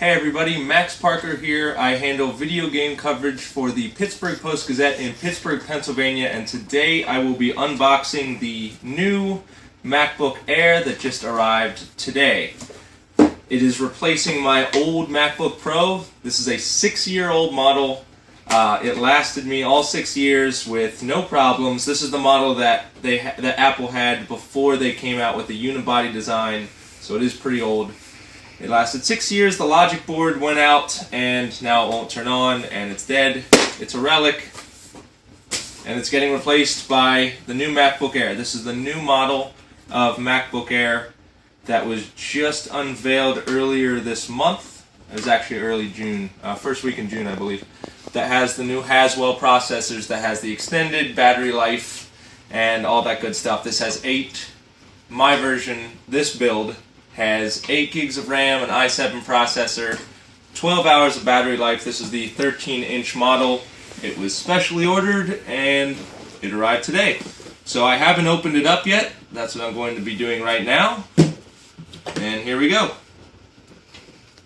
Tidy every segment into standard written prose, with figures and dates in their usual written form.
Hey everybody, Max Parker here. I handle video game coverage for the Pittsburgh Post-Gazette in Pittsburgh, Pennsylvania, and today I will be unboxing the new MacBook Air that just arrived today. It is replacing my old MacBook Pro. This is a 6-year-old model. It lasted me all 6 years with no problems. This is the model that Apple had before they came out with the unibody design, so it is pretty old. It lasted 6 years, the logic board went out, and now it won't turn on, and it's dead. It's a relic, and it's getting replaced by the new MacBook Air. This is the new model of MacBook Air that was just unveiled earlier this month. It was actually early June, first week in June, I believe. That has the new Haswell processors, that has the extended battery life, and all that good stuff. This has my version, this build, has 8 gigs of RAM, an i7 processor, 12 hours of battery life. This is the 13-inch model. It was specially ordered and it arrived today. So I haven't opened it up yet. That's what I'm going to be doing right now. And here we go.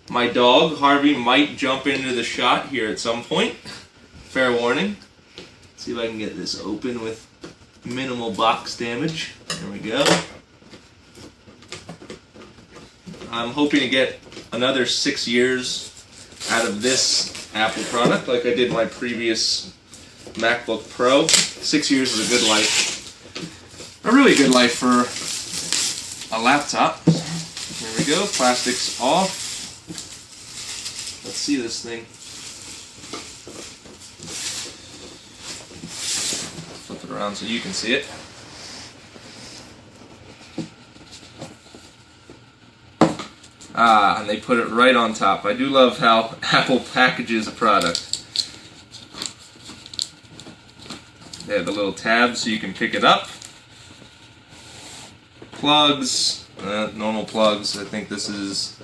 My dog, Harvey, might jump into the shot here at some point. Fair warning. Let's see if I can get this open with minimal box damage. There we go. I'm hoping to get another 6 years out of this Apple product like I did my previous MacBook Pro. 6 years is a good life. A really good life for a laptop. Here we go, plastic's off. Let's see this thing. Flip it around so you can see it. And they put it right on top. I do love how Apple packages a product. They have the little tabs so you can pick it up. Plugs, normal plugs. I think this is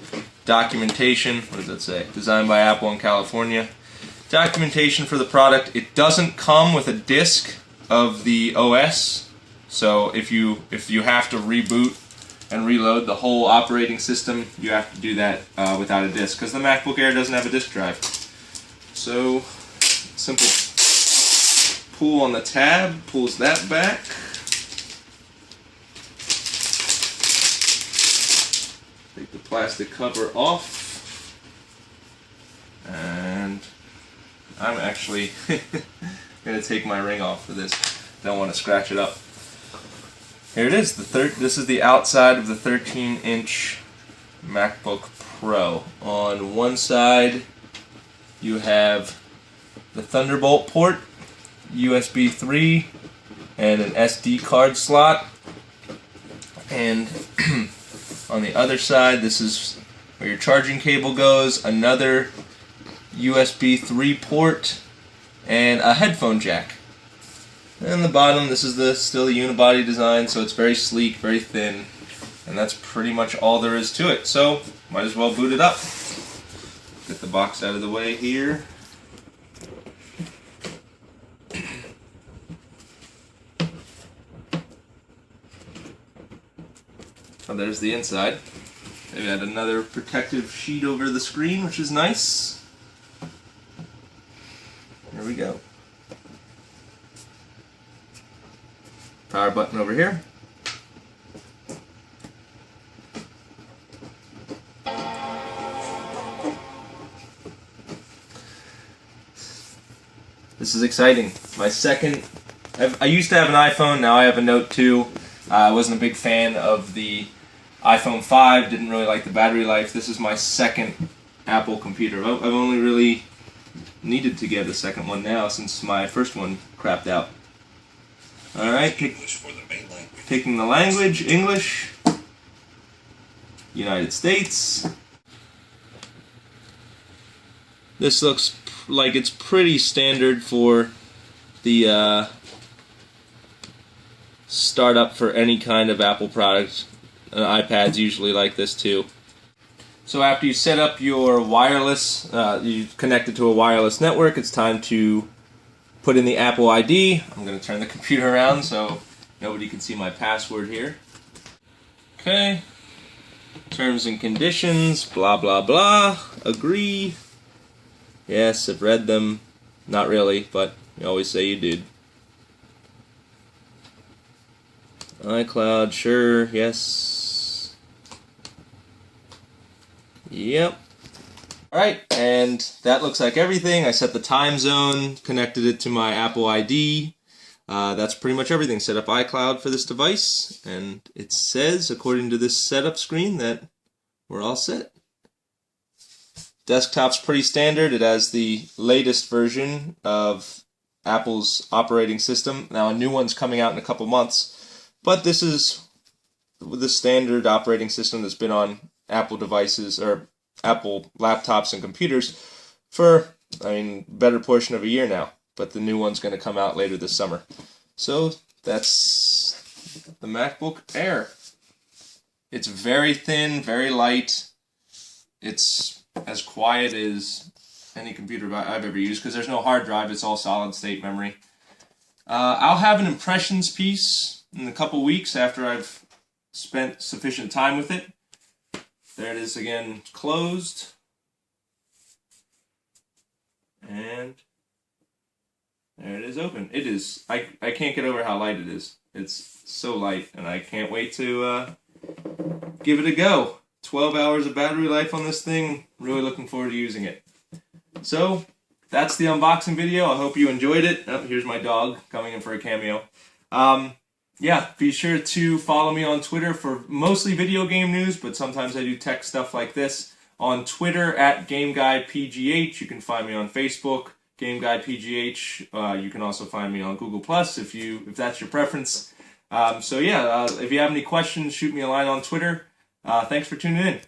documentation. What does that say? Designed by Apple in California. Documentation for the product. It doesn't come with a disk of the OS, so if you have to reboot and reload the whole operating system, you have to do that without a disk, because the MacBook Air doesn't have a disk drive. So, simple pull on the tab, pulls that back. Take the plastic cover off. And I'm actually going to take my ring off for this. Don't want to scratch it up. Here it is. This is the outside of the 13-inch MacBook Pro. On one side, you have the Thunderbolt port, USB 3, and an SD card slot. And on the other side, this is where your charging cable goes, another USB 3 port, and a headphone jack. And the bottom, this is still the unibody design, so it's very sleek, very thin, and that's pretty much all there is to it. So, might as well boot it up. Get the box out of the way here. Oh, there's the inside. They've got another protective sheet over the screen, which is nice. Here we go. Power button over here. This is exciting. My second, I used to have an iPhone, now I have a Note 2. I wasn't a big fan of the iPhone 5, didn't really like the battery life. This is my second Apple computer. I've only really needed to get a second one now since my first one crapped out. Alright, picking the language, English, United States. This looks like it's pretty standard for the startup for any kind of Apple product. iPad's usually like this too. So after you set up your wireless, you connect it to a wireless network, it's time to put in the Apple ID. I'm going to turn the computer around so nobody can see my password here. Okay. Terms and conditions, blah blah blah. Agree. Yes, I've read them. Not really, but you always say you did. iCloud, sure, yes. Yep. Alright, and that looks like everything. I set the time zone, connected it to my Apple ID. That's pretty much everything. Set up iCloud for this device, and it says, according to this setup screen, that we're all set. Desktop's pretty standard. It has the latest version of Apple's operating system. Now a new one's coming out in a couple months, but this is the standard operating system that's been on Apple devices or Apple laptops and computers for, better portion of a year now. But the new one's going to come out later this summer. So that's the MacBook Air. It's very thin, very light. It's as quiet as any computer I've ever used because there's no hard drive. It's all solid state memory. I'll have an impressions piece in a couple weeks after I've spent sufficient time with it. There it is again, closed. And there it is open. It is, I can't get over how light it is. It's so light, and I can't wait to give it a go. 12 hours of battery life on this thing. Really looking forward to using it. So, that's the unboxing video. I hope you enjoyed it. Oh, here's my dog coming in for a cameo. Yeah, be sure to follow me on Twitter for mostly video game news, but sometimes I do tech stuff like this. On Twitter, @GameGuyPGH. You can find me on Facebook, GameGuyPGH. You can also find me on Google Plus if that's your preference. So yeah, if you have any questions, shoot me a line on Twitter. Thanks for tuning in.